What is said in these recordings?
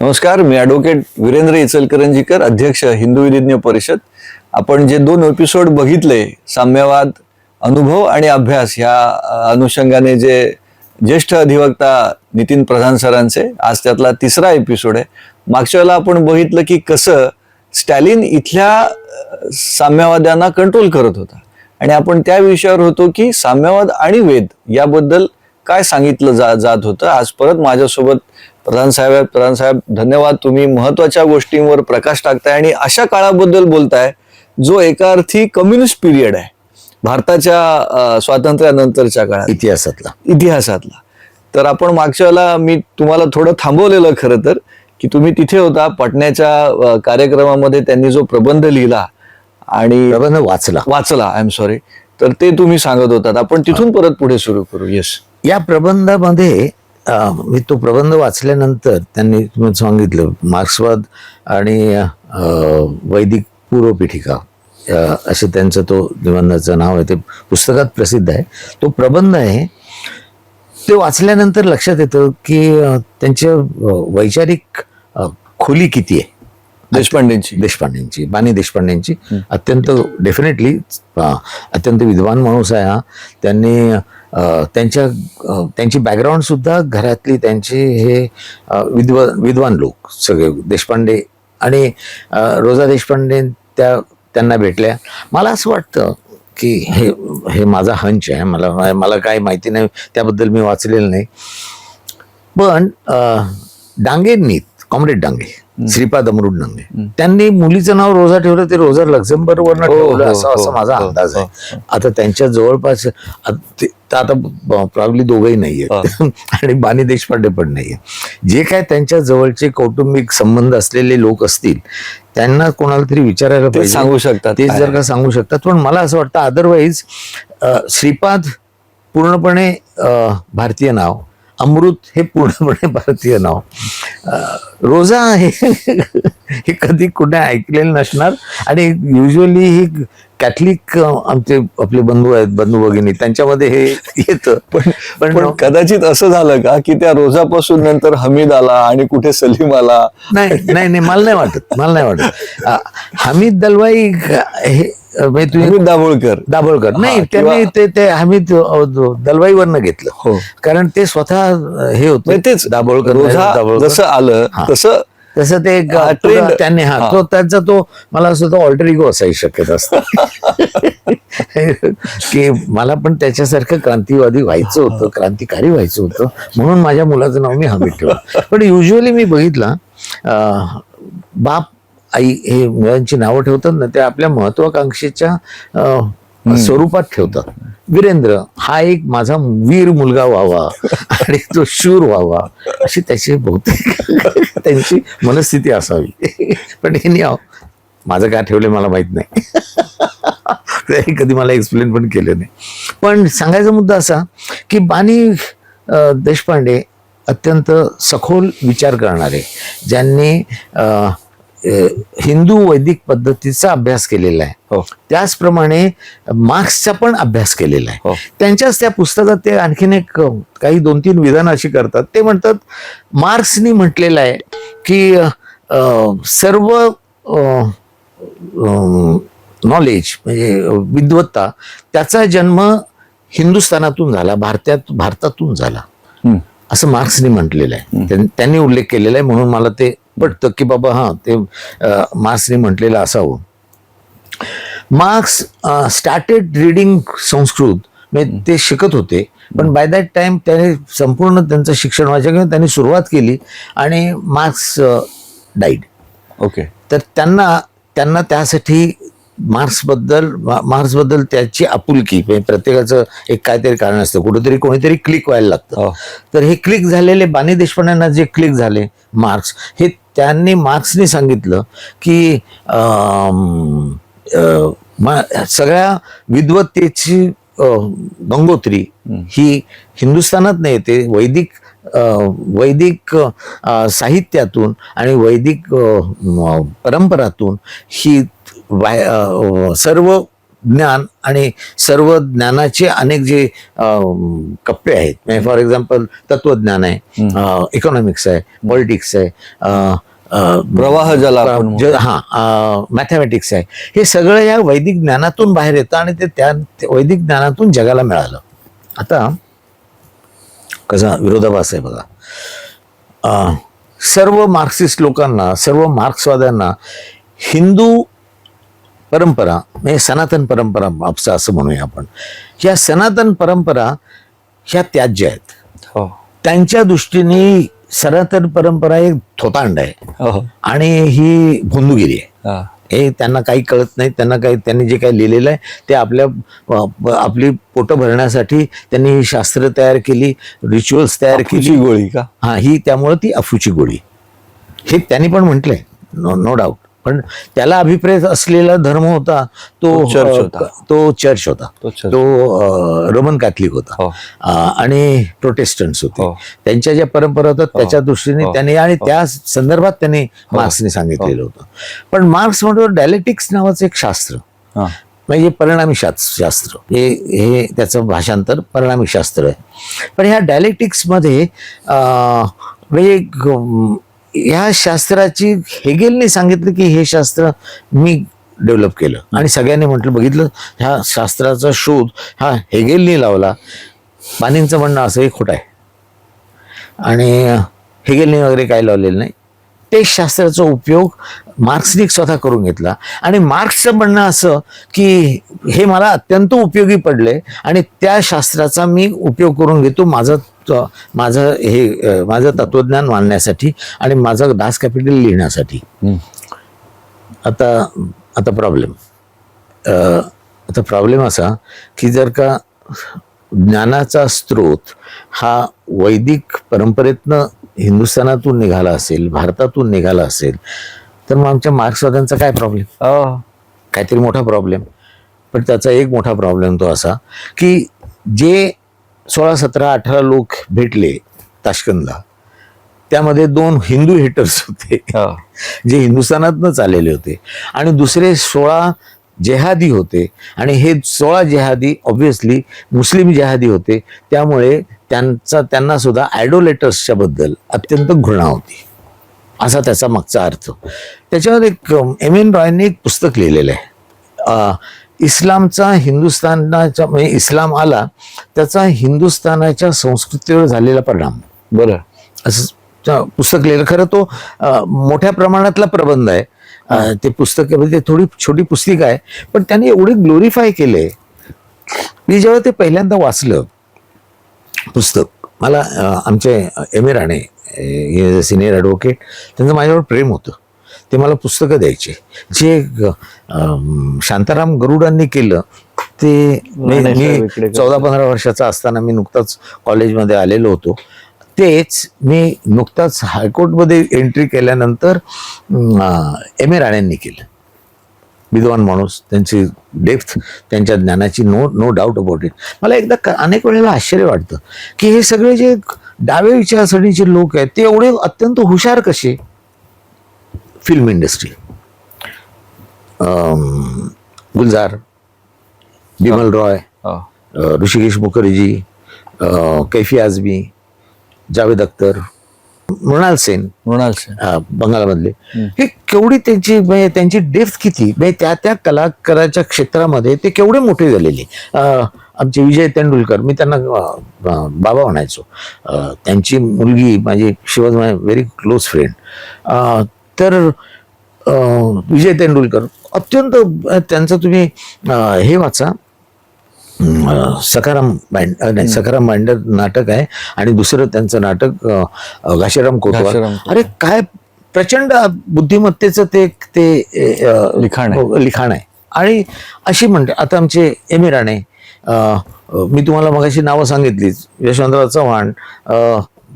नमस्कार, मी ॲडव्होकेट वीरेंद्र इचलकरंजीकर, अध्यक्ष हिंदू विधिज्ञ परिषद. आपण जे 2 एपिसोड बघितले, साम्यवाद अनुभव आणि अभ्यास, ह्या अनुषंगाने जे ज्येष्ठ अधिवक्ता नितीन प्रधान सरांचे, आज त्यातला 3रा एपिसोड आहे. मागच्या वेळेला आपण बघितलं की कसं स्टॅलिन इथल्या साम्यवाद्यांना कंट्रोल करत होता, आणि आपण त्या विषयावर होतो की साम्यवाद आणि वेद याबद्दल काय सांगितलं जात होतं. आज परत माझ्यासोबत प्रधान साहेब, धन्यवाद. तुम्ही महत्वाच्या गोष्टींवर प्रकाश टाकताय आणि अशा काळाबद्दल बोलताय जो एका अर्थी कम्युनिस्ट पिरियड आहे भारताच्या स्वातंत्र्यानंतरच्या काळात, इतिहासातला. तर आपण मागच्या वेळेला मी तुम्हाला थोडं थांबवलेलं खरं तर, की तुम्ही तिथे होता पटण्याच्या कार्यक्रमामध्ये. त्यांनी जो प्रबंध लिहिला आणि प्रबंध वाचला आय एम सॉरी, तर ते तुम्ही सांगत होतात. आपण तिथून परत पुढे सुरू करू. येस. या प्रबंधामध्ये मी तो प्रबंध वाचल्यानंतर त्यांनी तुम्ही सांगितलं मार्क्सवाद आणि वैदिक पूर्वपीठिका असं त्यांचं तो निबंधाचं नाव आहे. ते पुस्तकात प्रसिद्ध आहे. तो प्रबंध आहे. ते वाचल्यानंतर लक्षात येतं की त्यांच्या वैचारिक खोली किती आहे. देशपांडेंची बानी देशपांडेंची अत्यंत डेफिनेटली अत्यंत विद्वान माणूस आहे हा. त्यांनी त्यांची बॅकग्राऊंड सुद्धा घरातली त्यांचे हे विद्वान लोक सगळे. देशपांडे आणि रोजा देशपांडे त्यांना भेटल्या. मला असं वाटतं की हे माझा हंच आहे, मला काय माहिती नाही त्याबद्दल, मी वाचलेलं नाही. पण डांगेंनी, कॉम्रेड डांगे, श्रीपाद अमृत डांगे, त्यांनी मुलीचं नाव रोजा ठेवलं. ते रोजा लक्झमबर्गवरनं ठेवलं असा माझा अंदाज आहे. आता त्यांच्या जवळपास आता प्रॉब्ली दोघंही नाहीये आणि बानी देशपांडे पण नाहीये. जे काय त्यांच्या जवळचे कौटुंबिक संबंध असलेले लोक असतील त्यांना कोणाला तरी विचारायला पाहिजे, सांगू शकतात ते जर का सांगू शकतात. पण मला असं वाटतं अदरवाईज श्रीपाद पूर्णपणे भारतीय नाव, अमृत हे पूर्णपणे भारतीय नाव, रोजा हे कधी कुठे ऐकलेलं नसणार. आणि युजली ही कॅथलिक आमचे आपले बंधू आहेत, बंधू भगिनी, त्यांच्यामध्ये हे येतं. पण कदाचित असं झालं का की त्या रोजापासून नंतर हमीद आला आणि कुठे सलीम आला? नाही, मला नाही वाटत. हमीद दलवाई हे दाभोळकर नाही, त्यांनी ते हमीद दलवाईवरनं घेतलं. हो, कारण ते स्वतः हे होते, तेच दाभोळकर जसं आलं तसं ते त्यांनी तो त्यांचा तो मला असं तो ऑल्टर इगो असाही शक्यता असतं की मला पण त्याच्यासारखं क्रांतिवादी व्हायचं होतं, क्रांतिकारी व्हायचं होतं, म्हणून माझ्या मुलाचं नाव मी हमीद ठेवलं. पण युजली मी बघितलं बाप आई हे मुलांची नावं ठेवतात ना, ते आपल्या महत्वाकांक्षेच्या स्वरूपात ठेवतात. वीरेंद्र हा एक माझा वीर मुलगा व्हावा आणि तो शूर व्हावा अशी त्याची बहुतेक त्यांची मनस्थिती असावी. पण हे माझं काय ठेवले मला माहित नाही, कधी मला एक्सप्लेन पण केलं नाही. पण सांगायचा मुद्दा असा की बानी देशपांडे अत्यंत सखोल विचार करणारे, ज्यांनी हिंदू वैदिक पद्धतीचा अभ्यास केलेला आहे, त्याचप्रमाणे मार्क्सचा पण अभ्यास केलेला आहे. त्यांच्याच त्या पुस्तकात ते आणखीन एक काही 2-3 विधान अशी करतात. ते म्हणतात मार्क्सनी म्हटलेलं आहे की सर्व नॉलेज म्हणजे विद्वत्ता त्याचा जन्म हिंदुस्थानातून झाला, भारतातून झाला, असं मार्क्सनी म्हटलेलं आहे. त्यांनी उल्लेख केलेला आहे. म्हणून मला ते पटतं की बाबा ते मार्क्सने म्हटलेलं असावं. मार्क्स स्टार्टेड रिडिंग संस्कृत, म्हणजे ते शिकत होते, पण बाय दॅट टाइम त्याने संपूर्ण त्यांचं शिक्षण व्हायचं, त्यांनी सुरुवात केली आणि मार्क्स डाईड. ओके. तर त्यांना त्यासाठी मार्क्सबद्दल त्याची आपुलकी, प्रत्येकाचं एक काहीतरी कारण असतं, कुठेतरी कोणीतरी क्लिक व्हायला लागतं. तर हे क्लिक झालेले बानी देशपांड्यांना जे क्लिक झाले मार्क्स, हे मार्क्सने सांगितलं की सगळ्या विद्वत्तेची गंगोत्री ही हिंदुस्थानात नाही, ते वैदिक साहित्यातून आणि वैदिक परंपरातून ही सर्व ज्ञान आणि सर्व ज्ञानाचे अनेक जे कप्पे आहेत, फॉर एक्झाम्पल तत्वज्ञान आहे, इकॉनॉमिक्स आहे, पॉलिटिक्स आहे, प्रवाह ज्याला आपण म्हणतो. मॅथमॅटिक्स आहे, हे सगळं या वैदिक ज्ञानातून बाहेर येतं आणि ते त्या वैदिक ज्ञानातून जगाला मिळालं. आता कसा विरोधाभास आहे बघा. सर्व मार्क्सिस्ट लोकांना, सर्व मार्क्सवाद्यांना हिंदू परंपरा म्हणजे सनातन परंपरा असं म्हणूया आपण, या सनातन परंपरा ह्या त्याज्य आहेत. हो. त्यांच्या दृष्टीने सनातन परंपरा एक थोतांड आहे हो. आणि ही भोंदूगिरी आहे. हा. हे त्यांना काही कळत नाही. त्यांनी जे काही लिहिलेलं आहे ते आपली पोटं भरण्यासाठी त्यांनी ही शास्त्र तयार केली, रिच्युअल्स तयार अफूची केली. गोळी का? ही त्यामुळे ती अफूची गोळी, हे त्यांनी पण म्हटलंय, नो डाऊट. पण त्याला अभिप्रेत असलेला धर्म होता तो चर्च होता. तो चर्च होता, तो रोमन कॅथलिक होता. हो. आणि प्रोटेस्टंट्स होते. हो. त्यांच्या ज्या परंपरा होतात त्याच्या दृष्टीने त्यांनी आणि त्या संदर्भात त्यांनी मार्क्सने सांगितलेलं होतं. पण मार्क्स म्हणतो डायलेक्टिक्स नावाचं एक शास्त्र, हा. म्हणजे परिणामी शास्त्र, हे त्याचं भाषांतर परिणामी शास्त्र आहे. पण ह्या डायलेक्टिक्समध्ये म्हणजे ह्या शास्त्राची हेगेलने सांगितलं की हे शास्त्र मी डेव्हलप केलं आणि सगळ्यांनी म्हटलं बघितलं ह्या शास्त्राचा शोध हा हेगेलने लावला. पाणींचं म्हणणं असं हे खोटं आहे आणि हेगेलने वगैरे काय लावलेलं नाही. ते शास्त्राचा उपयोग मार्क्सने स्वतः करून घेतला आणि मार्क्सचं म्हणणं असं की हे मला अत्यंत उपयोगी पडले आणि त्या शास्त्राचा मी उपयोग करून घेतो माझं तत्वज्ञान मांडण्यासाठी आणि माझं दास कॅपिटल लिहिण्यासाठी. आता प्रॉब्लेम असा की जर का ज्ञानाचा स्रोत हा वैदिक परंपरेतनं हिंदुस्थानातून निघाला असेल, भारतातून निघाला असेल, तर मग आमच्या मार्क्सवाद्यांचा काय प्रॉब्लेम? काहीतरी मोठा प्रॉब्लेम. पण त्याचा एक मोठा प्रॉब्लेम तो असा की जे 16, 17, 18 लोक भेटले ताशकंदला, त्यामध्ये 2 हिंदू हेटर्स होते जे हिंदुस्थानातनंच आलेले होते आणि दुसरे 16 जेहादी होते आणि हे 16 जेहादी ऑब्व्हियसली मुस्लिम जेहादी होते. त्यामुळे त्यांना सुद्धा आयडोलेटर्सच्या बद्दल अत्यंत घृणा होती, असा त्याचा मागचा अर्थ. त्याच्यावर एक एम.एन. रॉयने एक पुस्तक लिहिलेलं आहे, इस्लामचा हिंदुस्थानाच्या म्हणजे इस्लाम आला त्याचा हिंदुस्थानाच्या संस्कृतीवर झालेला परिणाम. बरं. असं पुस्तक लिहिलं. खरं तो मोठ्या प्रमाणातला प्रबंध आहे. ते पुस्तक म्हणजे थोडी छोटी पुस्तिका आहे, पण त्यांनी एवढे ग्लोरिफाय केले. मी जेव्हा ते पहिल्यांदा वाचलं पुस्तक, मला आमचे एम.ए. राणे हे सिनियर ॲडव्होकेट, त्यांचं माझ्यावर प्रेम होतं. ते मला पुस्तकं द्यायचे. जे शांताराम गरुडांनी केलं ते मी 14-15 वर्षाचा असताना मी नुकताच कॉलेजमध्ये आलेलो होतो. तेच मी नुकताच हायकोर्टमध्ये एंट्री केल्यानंतर एम.ए. राणेंनी केलं. विद्वान माणूस, त्यांची डेप्थ, त्यांच्या ज्ञानाची नो डाऊट अबाउट इट. मला एकदा अनेक वेळेला आश्चर्य वाटतं की हे सगळे जे डाव्या विचारसरणीचे लोक आहेत ते एवढे अत्यंत हुशार कसे. फिल्म इंडस्ट्री, गुलजार, बिमल रॉय, ऋषिकेश मुखर्जी, कैफी आझमी, जावेद अख्तर, मृणाल सेन बंगालमधले, हे केवढी त्यांची डेप्थ किती, त्या कलाकाराच्या क्षेत्रामध्ये ते केवढे मोठे झालेले. आमचे विजय तेंडुलकर, मी त्यांना बाबा म्हणायचो. त्यांची मुलगी माझी, she was my very close friend. तर विजय तेंडुलकर अत्यंत, त्यांचं तुम्ही हे वाचा, सखाराम बाइंडर नाटक आहे आणि दुसरं त्यांचं नाटक घाशीराम कोतवाल. अरे काय प्रचंड बुद्धिमत्तेचं ते लिखाण आहे. आणि अशी म्हणते आता आमचे एम.ए. राणे, मी तुम्हाला मगाशी नावं सांगितलीच, यशवंतराव चव्हाण,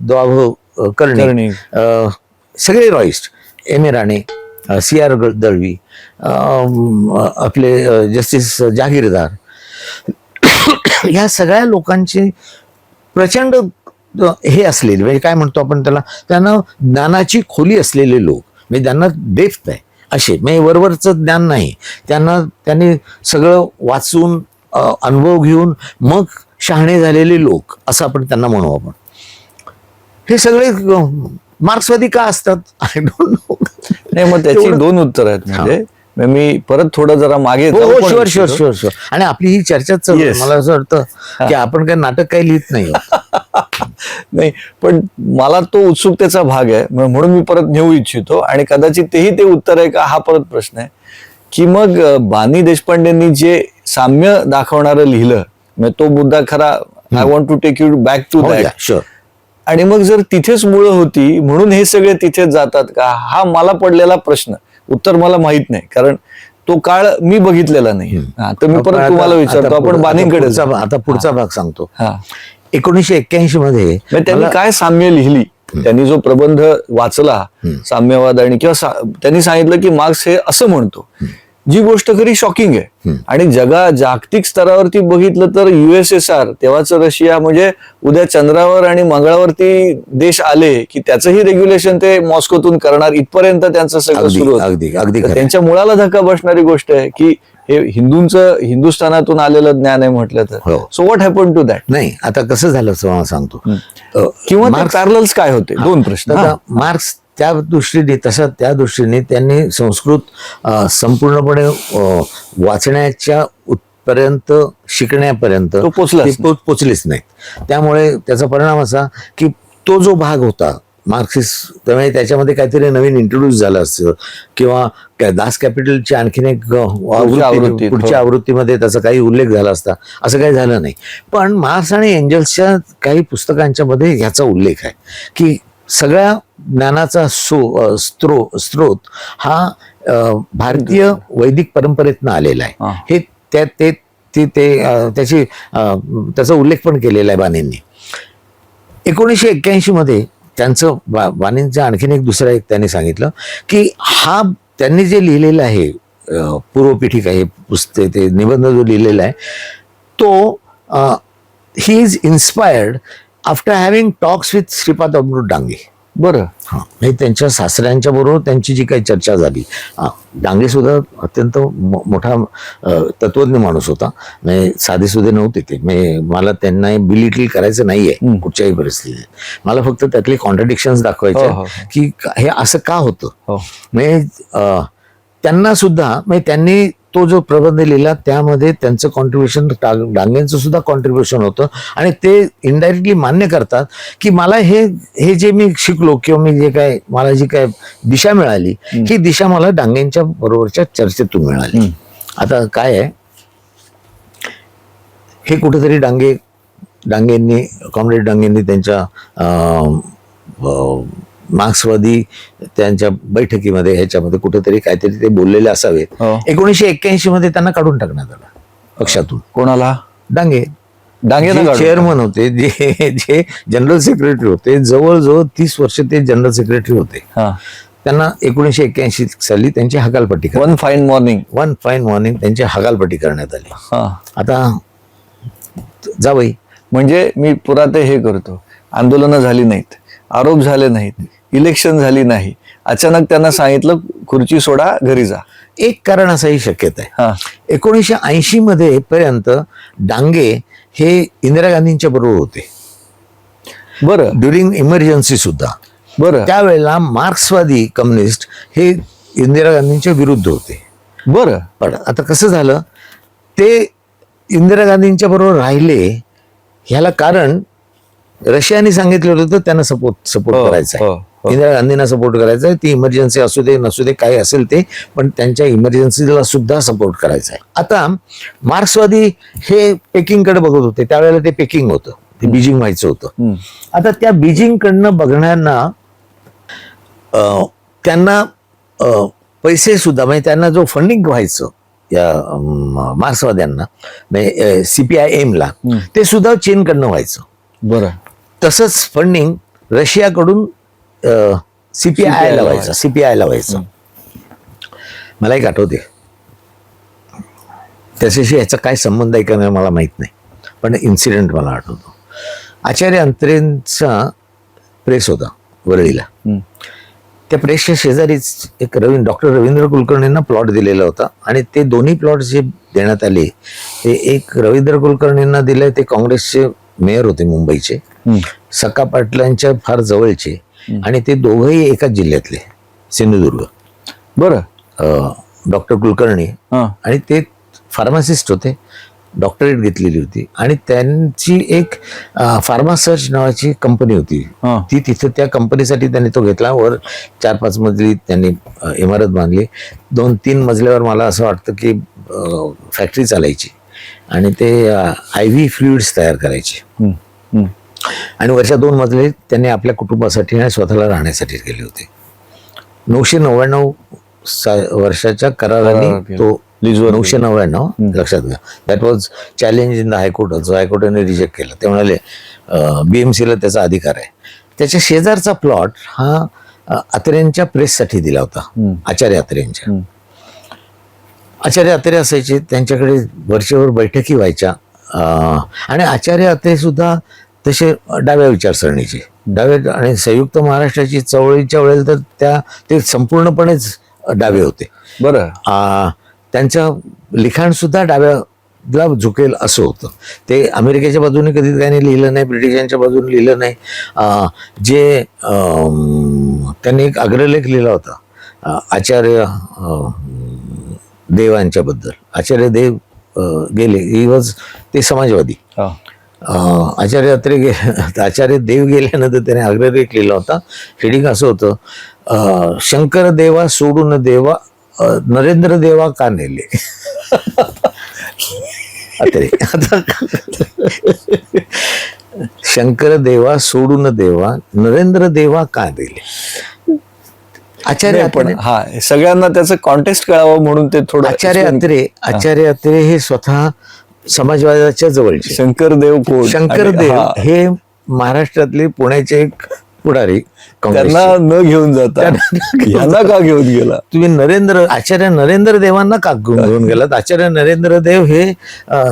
दोभाऊ कर्णिक, सगळे रॉइस्ट, एम.ए. राणे, C.R. दळवी, आपले जस्टिस जागीरदार, ह्या सगळ्या लोकांचे प्रचंड हे असलेले, म्हणजे काय म्हणतो आपण त्यांना ज्ञानाची खोली असलेले लोक, म्हणजे त्यांना डेप्थ आहे. असे म्हणजे वरवरचं ज्ञान नाही, त्यांनी सगळं वाचून अनुभव घेऊन मग शहाणे झालेले लोक असं आपण त्यांना म्हणू. आपण हे सगळे मार्क्सवादी का असतात आय डोंट नो. नाही, मग त्याची दोन उत्तर आहेत. म्हणजे मी परत थोडं जरा मागे जाऊ पण शुअर इच्छितो. Sure sure sure. आणि आपली ही चर्चाच चालू आहे. Yes. मला असं वाटतं की आपण काही नाटक काही लिहित नाही आहोत. नाही, पण मला तो उत्सुकतेचा भाग आहे, म्हणून मी परत नेऊ इच्छितो. आणि कदाचित तेही ते उत्तर आहे का हा परत प्रश्न आहे की मग बानी देशपांडेंनी जे साम्य दाखवणारं लिहिलं, म्हणजे तो मुद्दा खरा, I want to take you back to that. Sure. आणि मग जर तिथेच मुळं होती म्हणून हे सगळे तिथेच जातात का, हा मला पडलेला प्रश्न. उत्तर मला माहित नाही, कारण तो काळ मी बघितलेला नाही. तर मी परत तुम्हाला विचारतो, आपण बानींकडे जाऊ. आता पुढचा भाग सांगतो. हा, 1981 मध्ये मग त्यांनी काय साम्य लिहिली, त्यांनी जो प्रबंध वाचला साम्यवाद, आणि किंवा त्यांनी सांगितलं की मार्क्स हे असं म्हणतो, जी गोष्ट खरी शॉकिंग आहे. आणि जागतिक स्तरावरती बघितलं तर USSR, तेव्हाचं रशिया, म्हणजे उद्या चंद्रावर आणि मंगळावरती देश आले की त्याचंही रेग्युलेशन ते मॉस्कोतून करणार, इथपर्यंत त्यांचं सगळं सुरू होतं. अगदी तर त्यांच्या मुळाला धक्का बसणारी गोष्ट आहे की हे हिंदुस्थानातून आलेलं ज्ञान आहे म्हटलं तर. हो. So what happen to that. नाही, आता कसं झालं असं सांगतो. किंवा पॅरलल्स काय होते, दोन प्रश्न. आता मार्क्स त्या दृष्टीने त्यांनी संस्कृत संपूर्णपणे वाचण्याच्या पर्यंत शिकण्यापर्यंत तो पोचलाच ते पोचलेच नाहीत. त्यामुळे त्याचा परिणाम असा की तो जो भाग होता मार्क्सिस्ट, त्यामुळे त्याच्यामध्ये काहीतरी नवीन इंट्रोड्यूस झालं असतं, किंवा दास कॅपिटलची आणखीन एक पुढच्या आवृत्तीमध्ये त्याचा काही उल्लेख झाला असता. असं काही झालं नाही. पण मार्क्स आणि एंजल्सच्या काही पुस्तकांच्या मध्ये ह्याचा उल्लेख आहे की सगळ्या ज्ञानाचा स्रोत हा भारतीय वैदिक परंपरेतनं आलेला आहे. हे त्याचा उल्लेख पण केलेला आहे बानींनी. 1981 मध्ये त्यांचं बानींचं आणखीन एक दुसरा एक त्यांनी सांगितलं की हा त्यांनी जे लिहिलेलं आहे पूर्वपीठिका, हे पुस्तक, ते निबंध जो लिहिलेला आहे तो he is inspired after having talks with Shripad Amrut Dange. बरं. हा, म्हणजे त्यांच्या सासऱ्यांच्या बरोबर त्यांची जी काही चर्चा झाली. डांगे सुद्धा अत्यंत मोठा तत्वज्ञ माणूस होता, म्हणजे साधेसुधे नव्हते ते. म्हणजे मला त्यांना बिलिटल करायचं नाहीये कुठच्याही परिस्थितीत. मला फक्त त्यातले कॉन्ट्रडिक्शन्स दाखवायचे की हे असं का होतं. म्हणजे त्यांना सुद्धा, म्हणजे त्यांनी तो जो प्रबंध लिहिला त्यामध्ये त्यांचं कॉन्ट्रीब्युशन, डांगेंचं सुद्धा कॉन्ट्रीब्युशन होतं. आणि ते इनडायरेक्टली मान्य करतात की मला हे जे मी शिकलो किंवा मी जे काय मला जी काय दिशा मिळाली, ही दिशा मला डांगेंच्या बरोबरच्या चर्चेतून मिळाली. आता काय आहे, हे कुठेतरी डांगेंनी कॉम्रेड डांगेंनी त्यांच्या मार्क्सवादी त्यांच्या बैठकीमध्ये ह्याच्यामध्ये कुठेतरी काहीतरी ते बोललेले असावेत. 1981 मध्ये त्यांना काढून टाकण्यात आलं पक्षातून. कोणाला? डांगे डांगे चेअरमन होते, जे जनरल सेक्रेटरी होते. जवळजवळ 30 वर्ष ते जनरल सेक्रेटरी होते. त्यांना 1981 साली त्यांची हकालपट्टी, वन फाईन मॉर्निंग त्यांची हकालपट्टी करण्यात आली. आता जावई, म्हणजे मी पुराते हे करतो, आंदोलनं झाली नाहीत, आरोप झाले नाहीत, इलेक्शन झाली नाही, अचानक त्यांना सांगितलं खुर्ची सोडा, घरी जा. एक कारण असंही शक्यता आहे. 1980 मध्ये पर्यंत डांगे हे इंदिरा गांधींच्या बरोबर होते. बरं. ड्युरिंग इमर्जन्सी सुद्धा. बरं. त्यावेळेला मार्क्सवादी कम्युनिस्ट हे इंदिरा गांधींच्या विरुद्ध होते. बरं. पण आता कसं झालं, ते इंदिरा गांधींच्या बरोबर राहिले ह्याला कारण रशियाने सांगितलं होतं त्यांना सपोर्ट करायचा आहे. इंदिरा गांधींना सपोर्ट करायचा आहे. ती इमर्जन्सी असू दे नसू दे काय असेल ते, पण त्यांच्या इमर्जन्सीला सुद्धा सपोर्ट करायचा आहे. आता मार्क्सवादी हे पेकिंगकडे बघत होते. त्यावेळेला ते पेकिंग होतं, ते बीजिंग व्हायचं होतं. आता त्या बीजिंगकडनं बघणाऱ्यांना त्यांना पैसे सुद्धा, म्हणजे त्यांना जो फंडिंग व्हायचं या मार्क्सवाद्यांना, म्हणजे CPIM ला, ते सुद्धा चीनकडनं व्हायचं. बरं. तसंच फंडिंग रशियाकडून CPI ला व्हायचं. मला एक आठवते, त्याच्याशी ह्याचा काय संबंध आहे का नाही मला माहित नाही, पण इन्सिडेंट मला आठवतो. आचार्य अंत्रेंचा प्रेस होता वरळीला. त्या प्रेसच्या शेजारीच एक डॉक्टर रवींद्र कुलकर्णींना प्लॉट दिलेला होता आणि ते दोन्ही प्लॉट जे देण्यात आले ते एक रवींद्र कुलकर्णींना दिले, ते काँग्रेसचे मेयर होते मुंबईचे, सखा पाटलांच्या फार जवळचे, आणि ते दोघंही एकाच जिल्ह्यातले, सिंधुदुर्ग. बरं. डॉक्टर कुलकर्णी आणि ते फार्मासिस्ट होते, डॉक्टरेट घेतलेली होती, आणि त्यांची एक फार्मा सर्च नावाची कंपनी होती, ती तिथे त्या कंपनीसाठी त्यांनी तो घेतला. वर 4-5 मजली त्यांनी इमारत बांधली. 2-3 मजल्यावर मला असं वाटतं की फॅक्टरी चालायची आणि ते IV फ्लुइड्स तयार करायचे. आणि वरच्या 2 मजले त्यांनी आपल्या कुटुंबासाठी आणि स्वतःला राहण्यासाठी केले होते. 999 वर्षाच्या कराराने तो 999 लक्षात घ्या. That was challenge in the high court. हायकोर्टाने रिजेक्ट केलं. ते म्हणाले BMCला त्याचा अधिकार आहे. त्याच्या शेजारचा प्लॉट हा अत्रेंच्या प्रेससाठी दिला होता, आचार्य अत्रेंच्या. आचार्य अत्रे असायचे, त्यांच्याकडे वरचेवर बैठकी व्हायच्या, आणि आचार्य अत्रे सुद्धा तसे डाव्या विचारसरणीचे, डाव्या, आणि संयुक्त महाराष्ट्राची चळवळीच्या वेळेला तर ते संपूर्णपणेच डावे होते. बरं. त्यांचं लिखाण सुद्धा डाव्याला झुकेल असं होतं. ते अमेरिकेच्या बाजूने कधी त्यांनी लिहिलं नाही, ब्रिटिशांच्या बाजूने लिहिलं नाही. जे त्यांनी एक अग्रलेख लिहिला होता आचार्य देवांच्याबद्दल. आचार्य देव गेले, ही वॉज, ते समाजवादी. आचार्य अत्रे आचार्य देव गेल्यानंतर त्याने अग्रलेख लिहिला होता. हेडिंग असं होतं, शंकर देवा सोडून देवा नरेंद्र देवा का नेले. अत्रे. शंकर देवा सोडून देवा नरेंद्र देवा का दिले. आचार्य पण हा सगळ्यांना त्याचं कॉन्टेक्स्ट कळावं म्हणून ते थोडं. आचार्य अत्रे हे स्वतः समाजवादाच्या जवळचे. शंकरदेव कोण? शंकरदेव हे महाराष्ट्रातले पुण्याचे एक पुढारी, त्यांना न घेऊन जाता यांना का घेऊन गेला तुम्ही? आचार्य नरेंद्र देवांना का घेऊन गेलात? आचार्य नरेंद्र देव हे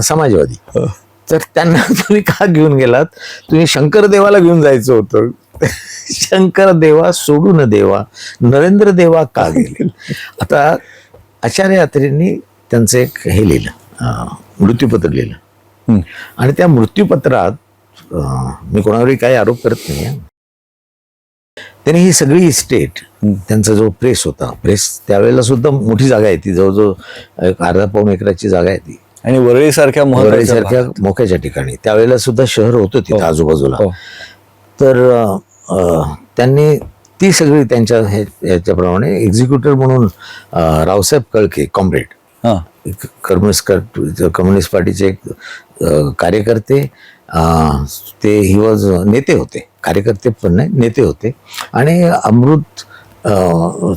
समाजवादी, तर त्यांना तुम्ही का घेऊन गेलात? तुम्ही शंकर देवाला घेऊन जायचं होतं. शंकर देवा सोडून देवा नरेंद्र देवा का गेले. आता आचार्य अत्रेंनी त्यांचं एक हे लिहिलं, मृत्यूपत्र लिहिलं, आणि त्या मृत्यूपत्रात मी कोणावरही काही आरोप करत नाही, त्यांनी ही सगळी इस्टेट, त्यांचा जो प्रेस होता, प्रेस त्यावेळेला सुद्धा मोठी जागा आहे ती, जवळजवळ 1.5-पाऊण एकराची जागा आहे ती, आणि वरळीसारख्या मोक्याच्या ठिकाणी त्यावेळेला सुद्धा शहर होतं तिथे आजूबाजूला. तर त्यांनी ती सगळी त्यांच्या ह्याच्याप्रमाणे एक्झिक्युटिव्ह म्हणून रावसाहेब कळके, कॉम्रेड, कम्युनिस्ट पार्टीचे एक कार्यकर्ते, ते ही वॉज नेते होते, कार्यकर्ते पण नाही, नेते होते, आणि अमृत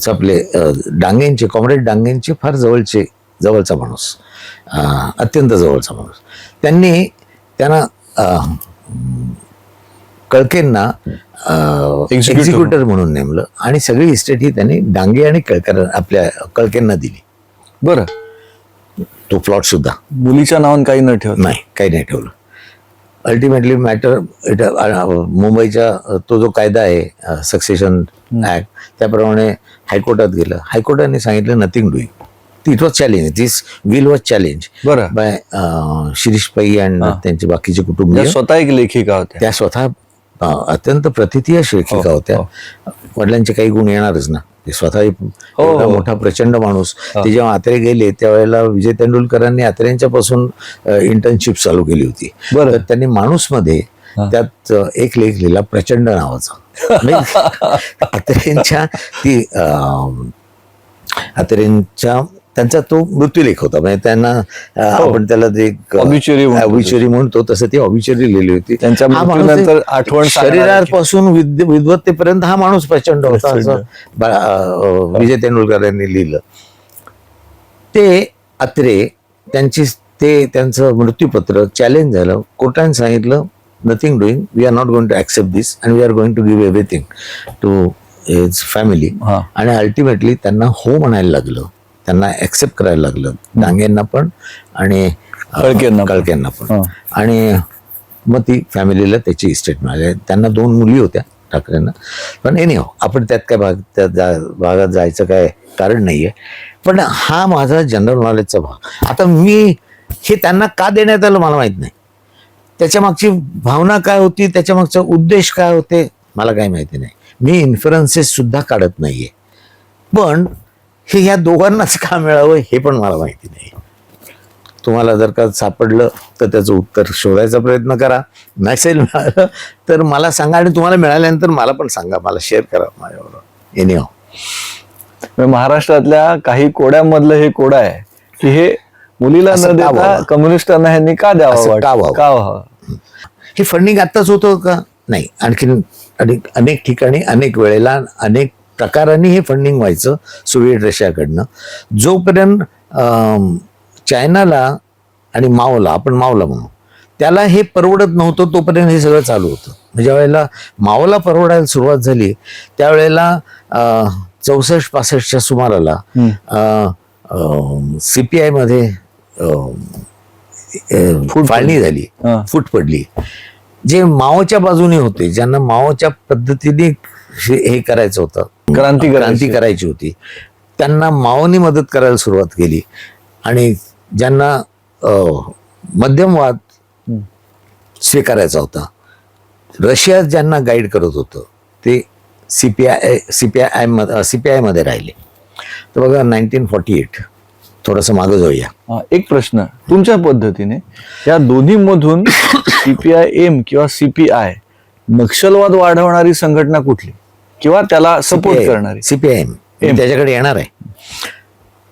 आपले डांगेंचे, कॉम्रेड डांगेंचे फार जवळचा माणूस, अत्यंत जवळचा माणूस. त्यांना कळकेंना एक्झिक्युटिव्ह म्हणून नेमलं, आणि सगळी इस्टेट ही त्यांनी डांगे आणि आपल्या कळकेंना दिली. बरं. तो प्लॉट सुद्धा मुलीच्या नावानं काही न ठेवलं? नाही, काही नाही ठेवलं. अल्टिमेटली मॅटर मुंबईचा तो जो कायदा आहे सक्सेशन ऍक्ट, त्याप्रमाणे हायकोर्टात गेलं. हायकोर्टाने सांगितलं nothing doing. It was challenge, this will was challenge by Shirish Pai and त्यांचे बाकीचे कुटुंब. स्वतः एक लेखिका होत्या, त्या स्वतः अत्यंत प्रतिथीय लेखिका होत्या. वडिलांचे काही गुण येणारच ना, ते स्वतः एवढा मोठा प्रचंड माणूस. ते जेव्हा अत्रे गेले त्यावेळेला विजय तेंडुलकरांनी अत्रेंच्या पासून इंटर्नशिप चालू केली होती. तर त्यांनी माणूस मध्ये त्यात एक लेख लिहिला प्रचंड नावाचा. अत्रेंच्या त्यांचा तो मृत्यूलेख होता, म्हणजे त्यांना आपण त्याला ते ऑबिच्युरी म्हणतो, तसं ती ऑबिच्युरी लिहिली होती. त्यांच्या मृत्यूनंतर आठवण शरीरापासून विद्वत्तेपर्यंत हा माणूस प्रचंड होता, असं विजय तेंडुलकरांनी लिहिलं. ते अत्रे त्यांचं मृत्यूपत्र चॅलेंज झालं. कोर्टाने सांगितलं nothing doing, we are not going to accept this and we are going to give everything to his family. आणि अल्टिमेटली त्यांना हो म्हणायला लागलं, त्यांना ऍक्सेप्ट करायला लागलं, डांगेंना पण आणि कळकेंना पण. आणि मग ती फॅमिलीला त्याची इस्टेट मिळाली. त्यांना 2 मुली होत्या, ठाकरेंना. पण एनिहाव आपण त्यात काय भागात जायचं काय कारण नाही आहे. पण हा माझा जनरल नॉलेजचा भाग. आता मी हे त्यांना का देण्यात आलं मला माहीत नाही. त्याच्या मागची भावना काय होती, त्याच्या मागचा उद्देश काय होते मला काही माहिती नाही. मी इन्फरन्सेस सुद्धा काढत नाहीये. पण हे ह्या दोघांनाच का मिळावं हे पण मला माहिती नाही. तुम्हाला जर का सापडलं तर त्याचं उत्तर शोधायचा प्रयत्न करा. नसेल मिळालं तर मला सांगा, आणि तुम्हाला मिळाल्यानंतर मला पण सांगा, मला शेअर करा माझ्याबरोबर. एनिहाव महाराष्ट्रातल्या काही कोड्यामधलं हे कोडं आहे की हे मुलीला असं न का देता व्हावं? कम्युनिस्टांना ह्यांनी का द्यावं, असं का व्हावं? का व्हावं? हे फंडिंग आत्ताच होतं का? नाही. आणखीन अनेक ठिकाणी अनेक वेळेला अनेक प्रकारांनी हे फंडिंग व्हायचं सोव्हिएट रशियाकडनं. जोपर्यंत चायनाला आणि माओला, आपण माओला म्हणू, त्याला हे परवडत नव्हतं तोपर्यंत हे सगळं चालू होतं. ज्या वेळेला माओला परवडायला सुरुवात झाली त्यावेळेला 64-65च्या सुमाराला CPI मध्ये फाळणी झाली, हा. फूट पडली. जे माओच्या बाजूने होते, ज्यांना माओच्या पद्धतीने हे करायचं होतं, क्रांती करायची होती, त्यांना माओनी मदत करायला सुरुवात केली. आणि ज्यांना मध्यमवाद स्वीकारायचा होता, रशिया ज्यांना गाईड करत होतं, ते CPI मध्ये राहिले. तर बघा 1948, थोडंसं मागं जाऊया. एक प्रश्न तुमच्या पद्धतीने या दोन्ही मधून CPI-M किंवा CPI नक्षलवाद वाढवणारी संघटना कुठली किंवा त्याला सपोर्ट करणारी? CPI-M त्याच्याकडे येणार आहे.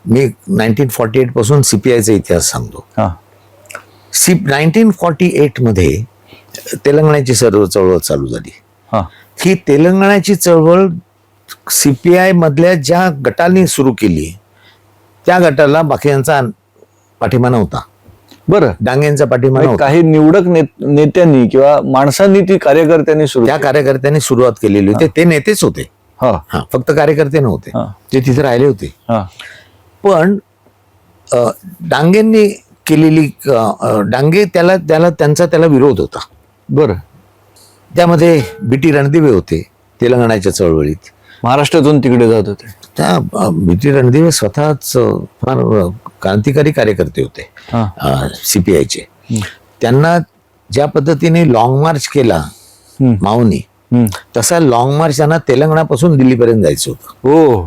मी 1948 पासून CPIचा इतिहास सांगतो. 1948 मध्ये तेलंगणाची सर्व चळवळ चालू झाली. ही तेलंगणाची चळवळ CPI मधल्या ज्या गटाने सुरू केली त्या गटाला बाकीयांचा पाठिंबा नव्हता. बरं, डांगेंचा पाठिंबा नव्हता. काही निवडक नेत्यांनी किंवा माणसांनी ती कार्यकर्त्यांनी त्या कार्यकर्त्यांनी सुरुवात केलेली होती. ते नेतेच होते, फक्त कार्यकर्ते नव्हते, ते तिथे राहिले होते. पण डांगेंनी केलेली डांगे त्याला विरोध होता. बरं, त्यामध्ये BT रणदिवे होते तेलंगणाच्या चळवळीत, महाराष्ट्रातून तिकडे जात होते. त्या BT रणदिवे स्वतःच फार क्रांतिकारी कार्यकर्ते होते CPIचे. त्यांना ज्या पद्धतीने लॉंग मार्च केला माओनी, तसा लॉंग मार्च त्यांना तेलंगणापासून दिल्लीपर्यंत जायचं होतं. हो,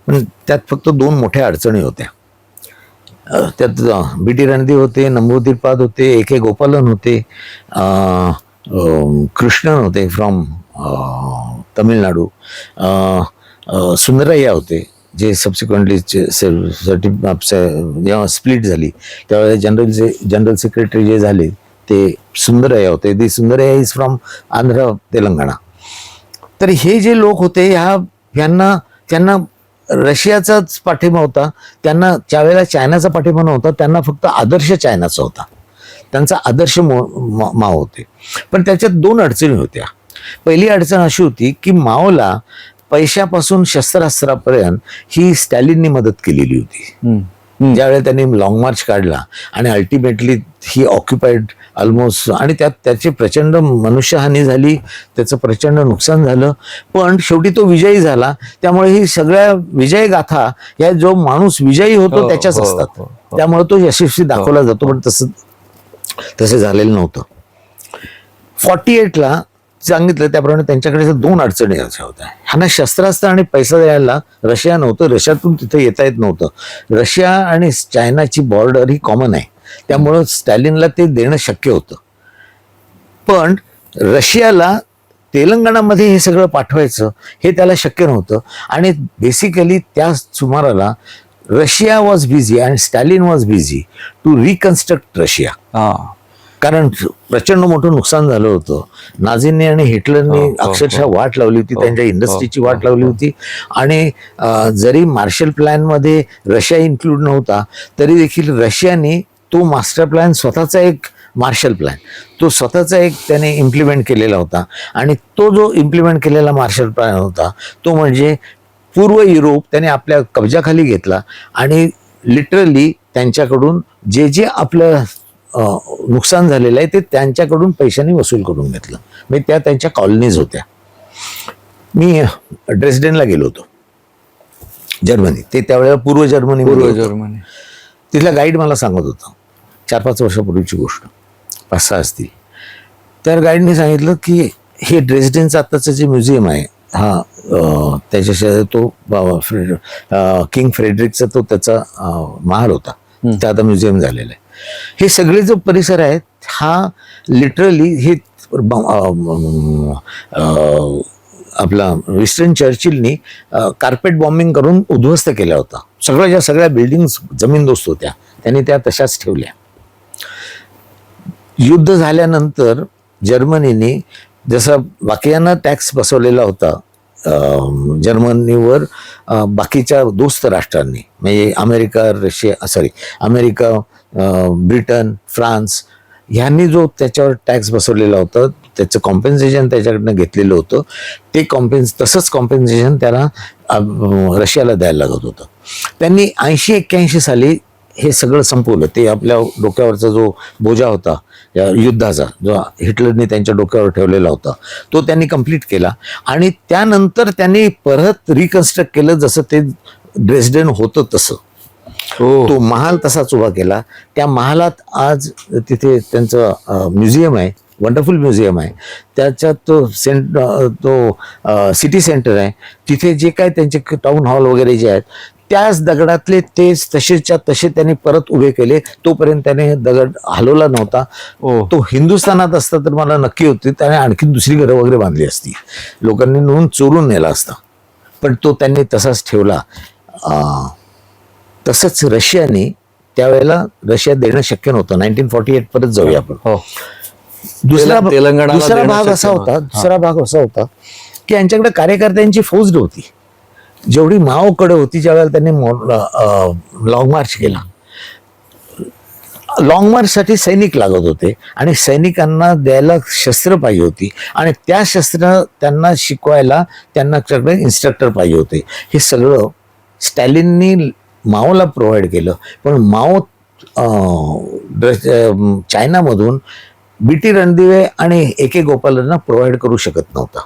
पण त्यात फक्त 2 मोठ्या अडचणी होत्या. त्यात BT रणदिवे होते, नंबूदिरपाद होते, AK गोपालन होते, कृष्णन होते फ्रॉम तमिळनाडू, सुंदरय्या होते, जे सबसिक्वेंटली जेव्हा स्प्लिट झाली त्यावेळेला जनरल सेक्रेटरी जे झाले ते सुंदरय्या होते. दी सुंदरय्या इज फ्रॉम आंध्र तेलंगणा. तर हे जे लोक होते त्यांना रशियाचाच पाठिंबा होता. त्यांना त्यावेळेला चायनाचा पाठिंबा नव्हता. त्यांना फक्त आदर्श चायनाचा होता. त्यांचा आदर्श माओ होते. पण त्याच्यात 2 अडचणी होत्या. पहिली अडचण अशी होती की माओला पैशापासून शस्त्रास्त्रापर्यंत ही स्टॅलिननी मदत केलेली होती. ज्यावेळेला त्यांनी लॉंग मार्च काढला आणि अल्टिमेटली ही ऑक्युपाईड ऑलमोस्ट, आणि त्यात त्याची प्रचंड मनुष्यहानी झाली, त्याचं प्रचंड नुकसान झालं. पण शेवटी तो विजयी झाला. त्यामुळे ही सगळ्या विजय गाथा या जो माणूस विजयी होतो त्याच्याच असतात. त्यामुळे तो यशस्वी दाखवला जातो. पण तसं झालेलं नव्हतं. 48ला सांगितलं त्याप्रमाणे त्यांच्याकडे 2 अडचणी होत्या. ह्यांना शस्त्रास्त्र आणि पैसा द्यायला रशिया नव्हतं. रशियातून तिथे येता येत नव्हतं. रशिया आणि चायनाची बॉर्डर ही कॉमन आहे. त्यामुळं स्टॅलिनला ते देणं शक्य होतं. पण रशियाला तेलंगणामध्ये हे सगळं पाठवायचं हे त्याला शक्य नव्हतं. आणि बेसिकली त्या सुमाराला Russia was busy and Stalin was busy to reconstruct Russia. कारण प्रचंड मोठं नुकसान झालं होतं. नाझींनी आणि हिटलरनी अक्षरशः वाट लावली होती, त्यांच्या इंडस्ट्रीची वाट लावली होती. आणि जरी मार्शल प्लॅनमध्ये रशिया इन्क्लूड नव्हता तरी देखील रशियाने तो मास्टर प्लॅन स्वतःचा एक मार्शल प्लॅन तो स्वतःचा एक त्याने इम्प्लिमेंट केलेला होता. आणि तो जो इम्प्लिमेंट केलेला मार्शल प्लॅन होता तो म्हणजे पूर्व युरोप त्याने आपल्या कब्जाखाली घेतला आणि लिटरली त्यांच्याकडून जे आपलं नुकसान झालेलं आहे ते त्यांच्याकडून पैशाने वसूल करून घेतलं. म्हणजे त्या त्यांच्या कॉलनीज होत्या. मी ड्रेसडेनला गेलो होतो, जर्मनी. ते त्यावेळेला पूर्व जर्मनी. तिथला गाईड मला सांगत होता, 4-5 वर्षापूर्वीची गोष्ट, 5-6 असतील. तर गाईडने सांगितलं की हे ड्रेसडेनचं आत्ताचं जे म्युझियम आहे, त्याच्या शेजारी तो किंग फ्रेडरिकचा तो त्याचा महाल होता, ते आता म्युझियम झालेला आहे. हे सगळे जो परिसर आहेत हा लिटरली हे आपला विस्टन चर्चिलनी कार्पेट बॉम्बिंग करून उद्ध्वस्त केला होता. सगळ्या बिल्डिंग्स जमीनदोस्त होत्या, त्यांनी त्या तशाच ठेवल्या. युद्ध झाल्यानंतर जर्मनीने जसा बाकीयांना टॅक्स बसवलेला होता जर्मनीवर, बाकीच्या दोस्त राष्ट्रांनी म्हणजे अमेरिका, ब्रिटन, फ्रान्स ह्यांनी जो त्याच्यावर टॅक्स बसवलेला होता, त्याचं कॉम्पेन्सेशन त्याच्याकडनं घेतलेलं होतं. ते तसंच कॉम्पेन्सेशन त्याला रशियाला द्यायला लागत होतं. त्यांनी 80-81 साली हे सगळं संपवलं. ते आपल्या डोक्यावरचा जो बोजा होता या युद्धाचा, जो हिटलरने त्यांच्या डोक्यावर ठेवलेला होता, तो त्यांनी कंप्लीट केला. आणि त्यानंतर त्यांनी परत रिकन्स्ट्रक्ट केलं जसं ते ड्रेसडेन होतं तसं. तो महाल तसाच उभा केला. त्या महालात आज तिथे त्यांचं म्युझियम आहे, वंडरफुल म्युझियम आहे. त्याच्यात तो सिटी सेंटर आहे. तिथे जे काय त्यांचे टाऊन हॉल वगैरे जे आहेत त्याच दगडातले तेच तसेच्या तसे त्यांनी परत उभे केले. तोपर्यंत त्याने दगड हलवला नव्हता. तो हिंदुस्थानात असता तर मला नक्की होती, त्याने आणखी दुसरी घरं वगैरे बांधली असती, लोकांनी नेऊन चोरून नेला असता, पण तो त्यांनी तसाच ठेवला. तसंच रशियाने त्यावेळेला रशिया देणं शक्य नव्हतं. 1948 परत जाऊया आपण. दुसरा भाग असा होता की यांच्याकडे कार्यकर्त्यांची फौज नव्हती जेवढी माओकडे होती. ज्यावेळेला त्यांनी लॉंग मार्च केला, लॉंग मार्चसाठी सैनिक लागत होते आणि सैनिकांना द्यायला शस्त्र पाहिजे होती आणि त्या शस्त्र त्यांना शिकवायला त्यांना इन्स्ट्रक्टर पाहिजे होते. हे सगळं स्टॅलिननी माओला प्रोव्हाइड केलं, पण माओ चायनामधून बीटी रणदिवे आणि AK गोपालांना प्रोव्हाइड करू शकत नव्हता.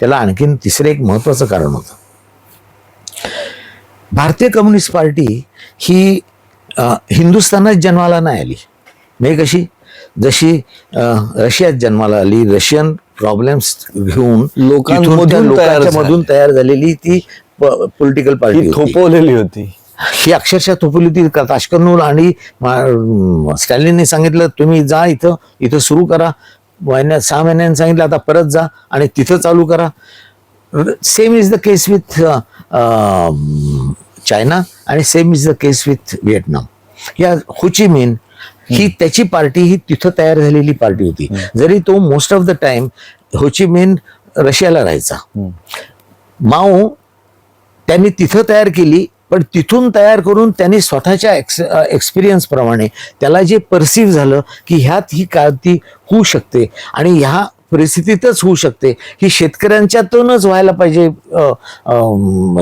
त्याला आणखीन तिसरं एक महत्त्वाचं कारण होतं. भारतीय कम्युनिस्ट पार्टी ही हिंदुस्थानात जन्माला नाही आली, म्हणजे जशी रशियात जन्माला आली. रशियन प्रॉब्लेम्स घेऊन लोकांमधून तयार झालेली ती पॉलिटिकल पार्टी थोपवलेली होती. ही अक्षरशः थोपवली होती. ताशकनूर आणि स्टॅलिनने सांगितलं तुम्ही जा इथं सुरू करा. 6 महिन्यांनी सांगितलं आता परत जा आणि तिथं चालू करा. Same is the case with China आणि same is the case with Vietnam. या होची मिन ही त्याची पार्टी ही तिथं तयार झालेली पार्टी होती. जरी तो मोस्ट ऑफ द टाइम होची मिन रशियाला राहायचा. माओ त्यांनी तिथं तयार केली, पण तिथून तयार करून त्यांनी स्वतःच्या एक्सपिरियन्स प्रमाणे त्याला जे परसिव्ह झालं की ह्यात ही क्रांती होऊ शकते आणि ह्या परिस्थितीतच होऊ शकते, ही शेतकऱ्यांच्यातूनच व्हायला पाहिजे.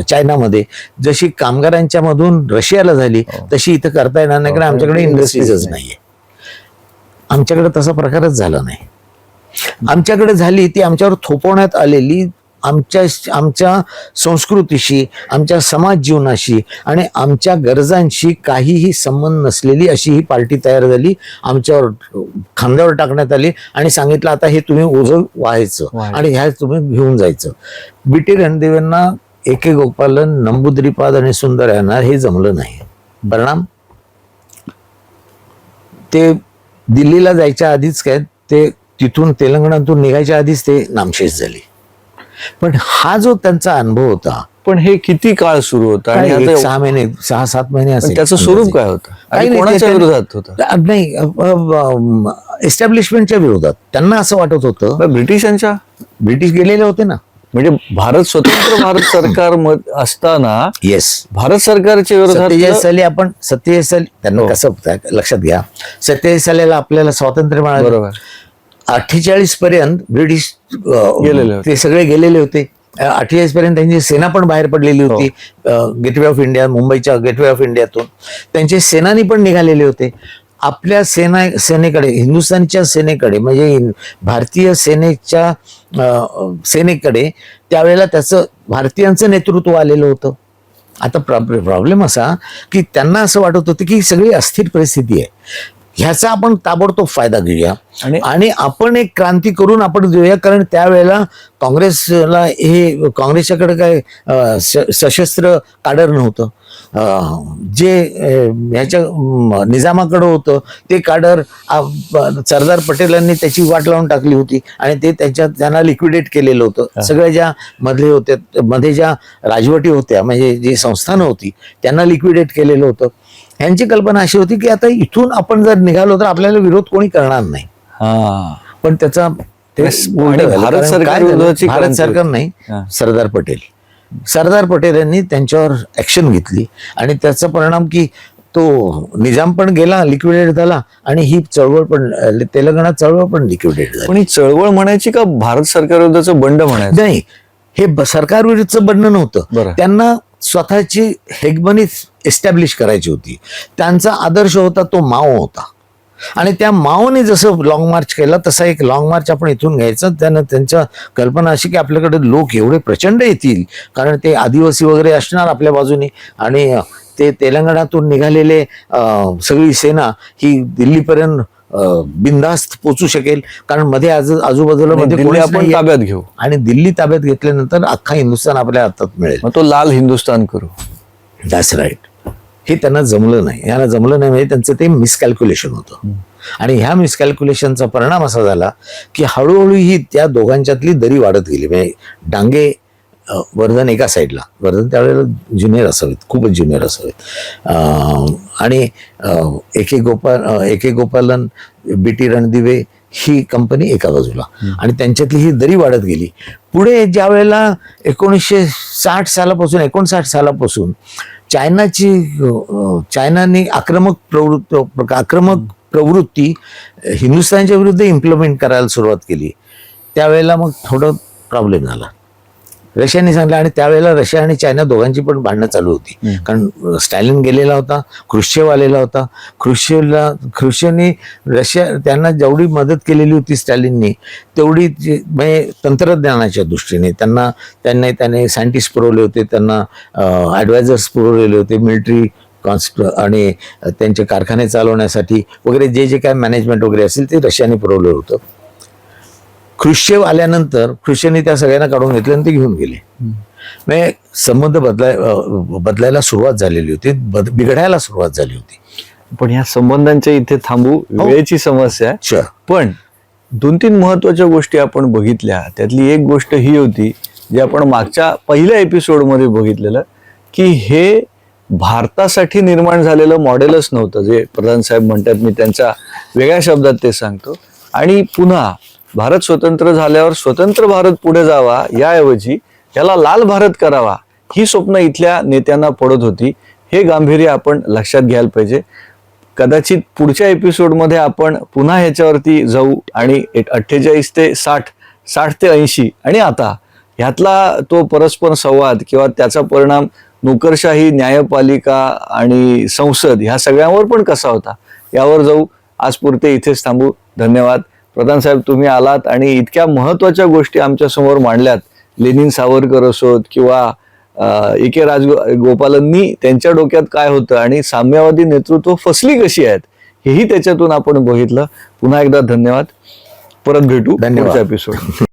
चायनामध्ये जशी कामगारांच्या मधून रशियाला झाली तशी इथं करता येणार नाही, कारण आमच्याकडे इंडस्ट्रीजच नाहीये. आमच्याकडे तसा प्रकारच झाला नाही. आमच्याकडे झाली ती आमच्यावर थोपवण्यात आलेली आमच्या संस्कृतीशी, आमच्या समाज जीवनाशी आणि आमच्या गरजांशी काहीही संबंध नसलेली अशी ही पार्टी तयार झाली. आमच्यावर खांद्यावर टाकण्यात आली आणि सांगितलं आता हे तुम्ही ओझं व्हायचं आणि ह्या तुम्ही घेऊन जायचं. बीटी रणदिवेंना AK गोपालन, नंबूद्रीपाद आणि सुंदर यांना हे जमलं नाही. परिणाम ते दिल्लीला जायच्या आधीच काय ते तिथून तेलंगणातून निघायच्या आधीच ते नामशेष झाले. पण हा जो त्यांचा अनुभव होता, पण हे किती काळ सुरू होता आणि 6-7 महिने असेल. त्याचं स्वरूप काय होतं आणि कोणाच्या विरोधात होतं? नाही, एस्टॅब्लिशमेंटच्या विरोधात. त्यांना असं वाटत होतं ब्रिटिश गेलेले होते ना, म्हणजे स्वतंत्र भारत सरकार असताना येस भारत सरकारच्या विरोधात 47 साली त्यांना कसं लक्षात घ्या, 47 सालीला आपल्याला स्वातंत्र्य मिळालं. बरोबर. 48 पर्यंत ब्रिटिश ते सगळे गेलेले होते. 48 पर्यंत त्यांची सेना पण बाहेर पडलेली होती. गेटवे ऑफ इंडिया, मुंबईच्या गेटवे ऑफ इंडियातून त्यांचे सेनानी पण निघालेले होते. आपल्या सेनेकडे, हिंदुस्थानच्या सेनेकडे, म्हणजे भारतीय सेनेकडे त्यावेळेला त्याचं भारतीयांचं नेतृत्व आलेलं होतं. आता प्रॉब्लेम असा की त्यांना असं वाटत होतं की ही सगळी अस्थिर परिस्थिती आहे, ह्याचा आपण ताबडतोब फायदा घेऊया आणि आपण एक क्रांती करून आपण देऊया. कारण त्यावेळेला काँग्रेसच्याकडे काय सशस्त्र काडर नव्हतं. जे ह्याच्या निजामाकडं होतं ते काडर सरदार पटेलांनी त्याची वाट लावून टाकली होती आणि ते त्यांना लिक्विडेट केलेलं होतं. सगळ्या ज्या मध्ये ज्या राजवटी होत्या, म्हणजे जी संस्थानं होती, त्यांना लिक्विडेट केलेलं होतं. ह्यांची कल्पना अशी होती की आता इथून आपण जर निघालो तर आपल्याला विरोध कोणी करणार नाही. पण त्याचा भारत सरकार नाही, सरदार पटेल यांनी त्यांच्यावर ऍक्शन घेतली आणि त्याचा परिणाम की तो निजाम पण गेला, लिक्विडेट झाला आणि ही चळवळ पण, तेलंगणा चळवळ पण लिक्विडेट झाली. पण ही चळवळ म्हणायची का भारत सरकारविरुद्धचं बंड म्हणायचं? नाही, हे सरकारविरुद्धचं बंड नव्हतं. त्यांना स्वतःची हेगमनी एस्टॅब्लिश करायची होती. त्यांचा आदर्श होता तो माओ होता आणि त्या माओने जसं लॉंग मार्च केला तसा एक लॉंग मार्च आपण इथून घ्यायचं. त्यानं त्यांच्या कल्पना अशी की आपल्याकडे लोक एवढे प्रचंड येतील, कारण ते आदिवासी वगैरे असणार आपल्या बाजूने आणि ते तेलंगणातून निघालेले सगळी सेना ही दिल्लीपर्यंत बिनधास्त पोचू शकेल, कारण मध्ये आजूबाजूला मध्ये आपण ताब्यात घेऊ आणि दिल्ली ताब्यात घेतल्यानंतर अख्खा हिंदुस्थान आपल्या हातात मिळेल. मग तो लाल हिंदुस्थान करू. That's right. हे त्यांना जमलं नाही. याला जमलं नाही म्हणजे त्यांचं ते मिसकॅल्क्युलेशन होतं आणि ह्या मिसकॅल्क्युलेशनचा परिणाम असा झाला की हळूहळू ही त्या दोघांच्यातली दरी वाढत गेली. म्हणजे डांगे वर्धन एका साईडला, वर्धन त्यावेळेला ज्युनियर असावेत, खूपच ज्युनियर असावेत, आणि एके गोपालन, बीटी रणदिवे ही कंपनी एका बाजूला, आणि त्यांच्यातली ही दरी वाढत गेली. पुढे ज्या वेळेला 59 सालापासून चायनाने आक्रमक प्रवृत्ती हिंदुस्थानच्या विरुद्ध इम्प्लिमेंट करायला सुरुवात केली. त्यावेळेला मग थोडं प्रॉब्लेम झाला. रशियाने सांगितलं आणि त्यावेळेला रशिया आणि चायना दोघांची पण भांडणं चालू होती. कारण स्टॅलिन गेलेला होता, ख्रुश्चेव आलेला होता. ख्रुश्चेवने त्यांना जेवढी मदत केलेली होती स्टॅलिननी, तेवढी म्हणजे तंत्रज्ञानाच्या दृष्टीने त्याने सायंटिस्ट पुरवले होते, त्यांना ॲडवायझर्स पुरवलेले होते, मिलिटरी आणि त्यांचे कारखाने चालवण्यासाठी वगैरे जे काय मॅनेजमेंट वगैरे असेल ते रशियाने पुरवलं होतं. ख्रुश्चेव आल्यानंतर ख्रुश्चेवने त्या सगळ्यांना काढून घेतले आणि ते घेऊन गेले. म्हणजे संबंध बदलायला सुरुवात झालेली होती, बिघडायला सुरुवात झाली होती. पण ह्या संबंधांच्या इथे थांबू, वेळेची समस्या आहे. पण 2-3 महत्वाच्या गोष्टी आपण बघितल्या. त्यातली एक गोष्ट ही होती जी आपण मागच्या पहिल्या एपिसोडमध्ये बघितलेलं, की हे भारतासाठी निर्माण झालेलं मॉडेलच नव्हतं. जे प्रधान साहेब म्हणतात, मी त्यांच्या वेगळ्या शब्दात ते सांगतो. आणि पुन्हा भारत स्वतंत्र झाल्यावर स्वतंत्र भारत पुढे जावा याऐवजी याला लाल भारत करावा, ही स्वप्न इथल्या नेत्यांना पडत होती. हे गांभीर्य आपण लक्षात घ्यायला पाहिजे. कदाचित पुढच्या एपिसोडमध्ये आपण पुन्हा ह्याच्यावरती जाऊ आणि 48 ते 60 ते 80 आणि आता ह्यातला तो परस्पर संवाद किंवा त्याचा परिणाम नोकरशाही, न्यायपालिका आणि संसद ह्या सगळ्यांवर पण कसा होता यावर जाऊ. आज पुरते इथेच थांबू. धन्यवाद. प्रधान साहेब, तुम्ही आलात आणि इतक्या महत्वाच्या गोष्टी आमच्या समोर मांडल्यात. लेनिन सावरकर असोत किंवा एके राजगोपालांनी त्यांच्या डोक्यात काय होतं आणि साम्यवादी नेतृत्व फसली कशी आहेत हेही त्याच्यातून आपण बघितलं. पुन्हा एकदा धन्यवाद. परत भेटू पुढच्या एपिसोड.